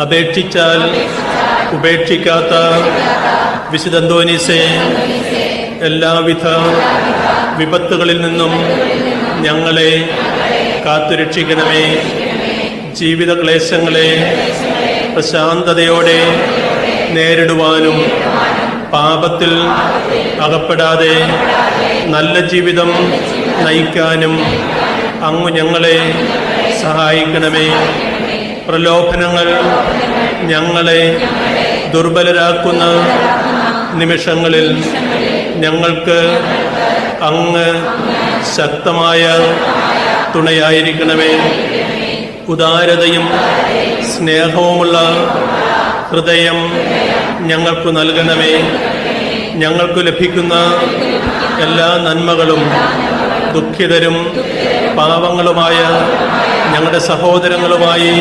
അപേക്ഷിച്ചാൽ ഉപേക്ഷിക്കാത്ത വിശുദ്ധ അന്തോനീസേ, എല്ലാവിധ വിപത്തുകളിൽ നിന്നും ഞങ്ങളെ കാത്തുരക്ഷിക്കണമേ. ജീവിത ക്ലേശങ്ങളെ പ്രശാന്തതയോടെ നേരിടുവാനും പാപത്തിൽ അകപ്പെടാതെ നല്ല ജീവിതം നയിക്കാനും അങ്ങ് ഞങ്ങളെ സഹായിക്കണമേ. പ്രലോഭനങ്ങൾ ഞങ്ങളെ ദുർബലരാക്കുന്ന നിമിഷങ്ങളിൽ ഞങ്ങൾക്ക് അങ്ങ് ശക്തമായ തുണയായിരിക്കണമേ. ഉദാരതയും സ്നേഹവുമുള്ള ഹൃദയം ഞങ്ങൾക്ക് നൽകണമേ. ഞങ്ങൾക്ക് ലഭിക്കുന്ന എല്ലാ നന്മകളും ദുഃഖിതരും പാവങ്ങളുമായ ഞങ്ങളുടെ സഹോദരങ്ങളുമായി